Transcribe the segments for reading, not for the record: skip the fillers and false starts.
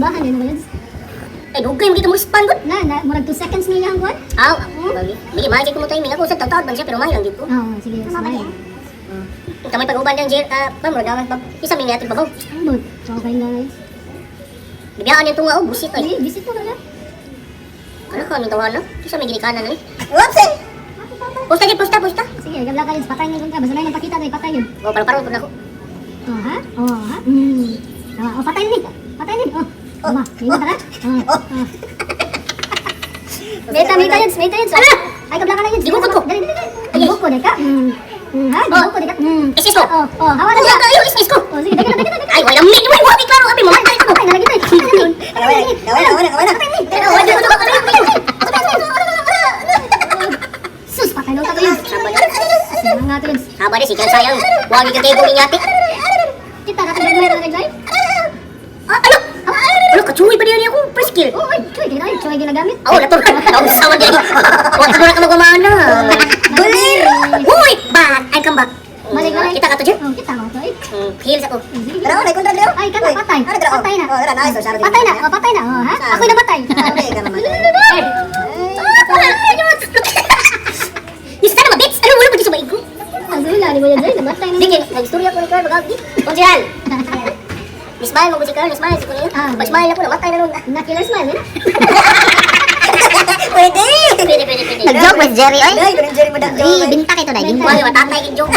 simbahan yun mo yun. Ay, dugay mo kita mo span gud. Murag 2 seconds nila ang kuwan. Bagi. Bigi mahal ko mo timing ako sa tawtawad man siya pero mahal lang gid ko. Oo, sige. Smile. Kamay pag-uban lang Jer, murag dapat isa mi natin babaw. Ambot. Okay guys. Bibiyaan yung tunga busit ay. Ay, visit mo na. Ano ka aming tawanan? Isa may ginikanan na eh. Whoops! Pusta gid, pusta. Sige, gabla ka yun. Patay na yun ka. Basta na yung pakita na patay yun. Parang pud ako. Oh, ha? Oh, ha? Oh, patay na yun. Patay na yun. Oh. Tama. Hinga ka na? Meta yun. Ano? Ay, gabla ka na yun. Gibukod ko. Dali. Gibukod ka? Ha? Gibukod ka? Isis ko. Hawa na siya. Ayaw, isis ko. Oh, sige, dali. Ay, wala min. Wala klaro. Abi, mamatay ko. Patay na lagi tayo. Sus, patay na tayo yun. Nga to yun. Haba na, sikan sayang. Huwag ka kayo buling yate. Kita ka tayo na nag-drive? Ano, kachuwi pa niya akong first kill. Oh, ay, choy ginagamit. Natural. Sama din. Huwag ka muna ka magumana. Bulir! Uy! Back! I come back. Balik. Kita ka to, Jer? Oh, kita mo to eh. Heals ako. Pero ako, kontra dito. Ay, kata, patay. Patay na. Patay na. Oh, ha? Ako'y namatay. Isa na mabits! Ano mo na sa maig ko? Azula, di mo yan dyan. Namatay na. Sige, nag-story ako ni Carl. Magagdi. Kung Jiran! Nismile mo si Carl. Nismile si Kunin. Pag-smile ako, namatay na nun. Na-killer smile, eh? Pwede! Nag-joke with Jerry, oy. Ay, ganun Jerry mo Ay, binta kito na, binta. Huwag matatay yung joke.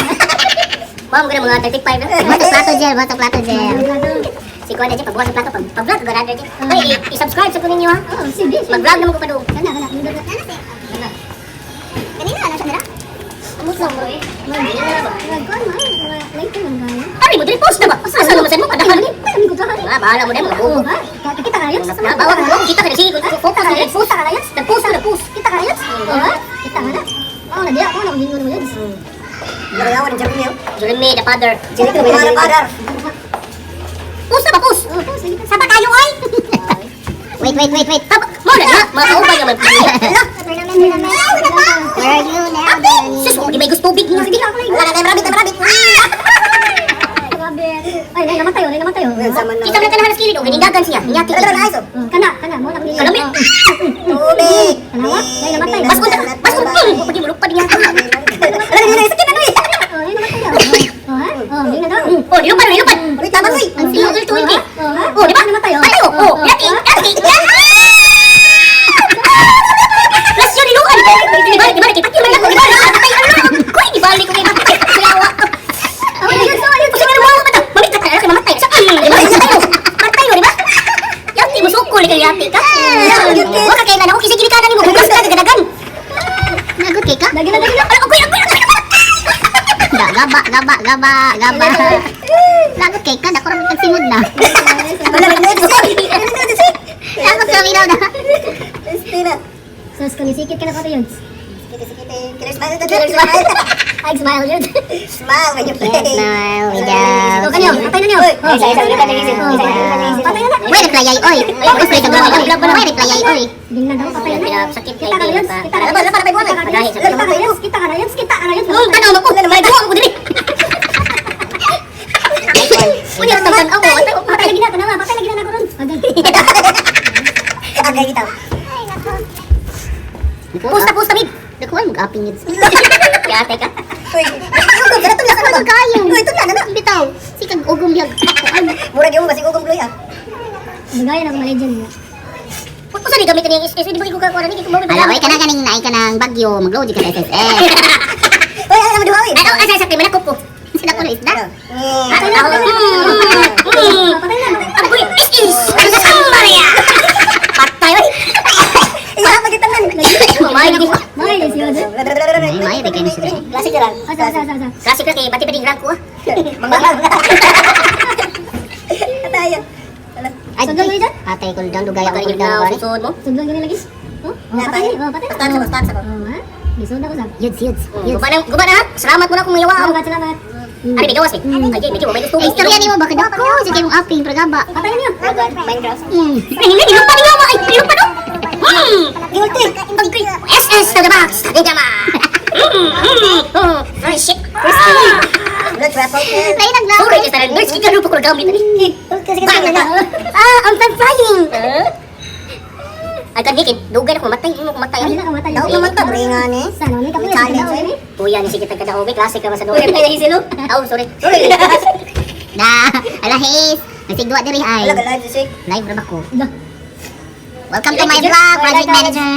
Ma'am, ganun mga 35 na. Bato plato, Jer, bato plato, Jer. Si Kuya na dyan, pagbukas ng plato, pag-vlog, ganun dyan. Ay, i-subscribe sa Kunin nyo ha. Oo, sige. Mag-vlog naman ko pa doon. Kana. Kanina, ano siya nila? Kamusta mo eh? Later lang gaya. Ari mo, dili post na ba? Asa naman mo? Padahan ni. Ay, ko tahan. Bahala mo din, mga Oo, buko. ha? Kita ka yun? Bawa mo, kita ka na sige. Focus na yun. Pusta ka na yun? Nag-post. Kita ka yun? Oo, ha? Kita ka na. Oo, na diya. Oo, nakuhingo mo yun. Nagawa ng Jeremy, Jeremy, the father. Jeremy, the father. Post na ba, post? Oo, sige. Sapa tayo, ay! Wait. Mo na na, mga kaubay naman. Where are you now, Danny? Sus, di may gusto tubig. Sige, ako lang. Wala na, marabit. Grabe. Ay, namatay yun. Kita mo na kanahan sa kilid, o ginindagan siya. Inyati. Kana. Mo na kunin. Kalami. Tubig. Kanawa? Ay, namatay. Mas kunta. Pag mulupad niya. Oh, ay, namatay yun. Oh, ha? Oh, yun na daw. Oh, nilupad. Tama ko eh. Ang silong ulto-ulti. Oh, ha? Oh, di ba? Namatay yun. Patayo. Oh, yati. Plus yun, niluan. Di ba? Kita man ako. Kuy, di balik ko kay matay. Silawa. Ayun. Kasi nga naman mata. Mamita ka na kasi mamatay. Sa di ba? Matay mo, di ba? Yati mo sukol kay yati ka. Wala kay na. Okay, sige gilikanan nimo. Bukas ka gadagan. Nagot kay ka? Lagi na. Agoy. Gaba. Nagot kay ka, dako rin tagsimod na. Nagot kami daw na. Sus, kung isikit ka na pati yun. Killer Ay, smile yun. Smile when you Yes, smile, without. O, kanyo, patay na niyo. Patay na na. May reply ay, oy. Focus play ka ba, oy. May reply ay, oy. Hindi na daw, patay na na. Sakit Kita ka na yun. Kita ka na yun. Kita ka na yun. Ano mo ko na may duwa ko diri. Uy, ang tawag ako. Patay lagi na. Kanawa, patay lagi na ako ron. Agay kita. Pusta mid. Nakuha mag-upping yun. Yate ka. Ano kayo? Bitaw. Sikag ugong biyag. Murag yung basig ugong bloy ah. Bagay na ako ma-legend niya. Kung saan gamitin niya yung SSS, di ba ikukuha na ni? Alam, ay ka na kaning naay ka ng bagyo. Mag-load ka sa SSS. Uy, ano mo duhawin? Ano, asa sakti, manakop ko. Sila ko na isda. Patay na. Patay na. Agoy, is! Maria! Patay, oy! Iya, magitanan. Mamay, di ba? May, yes, yun. May, di kayo na siya. Klasik na lang. Asa. Klasik na kay bati-bati rank ko ah. Mangbalang. Atayan. Ay, Sundang mo yun dyan? atay ko down. Dugay ako Patay ko down. na susod mo. Sundang ganyan lagi. Oh, patay na. Patay na. Stats ako. Oh, ha? Gisod ako sa. Yuds. Gumana ha? Salamat mo na kung mayawa. Salamat. Ari, may gawas eh. Ay, medyo may gusto. Ay, istorya ni mo ba kadako? Sige mong upping, pragaba. Patay na niyo. Minecraft. Hmm. Hindi pa niyo ma. Hindi pa no. Ulti. SS to the box. Dama. Friendship. Blood trap. Lain naglaw. Sorry, just a nurse. Kita lupa ko gamit. Kasi I'm flying. Ay kadikit, dugay ako matay, imo ko matay. Ay, na kamatay. Daw naman ta, bringan eh. Sana, may kapuya. Challenge Challenge. eh. Kuya ni sige tagkadaobe, klase ka sa doon. Kaya silo. Oh, sorry. Sorry. Na, alahis. Nasigwa diri ay. Wala ka live si. Live ra ba ko? Da. Welcome to my Like, vlog, like, project like, manager.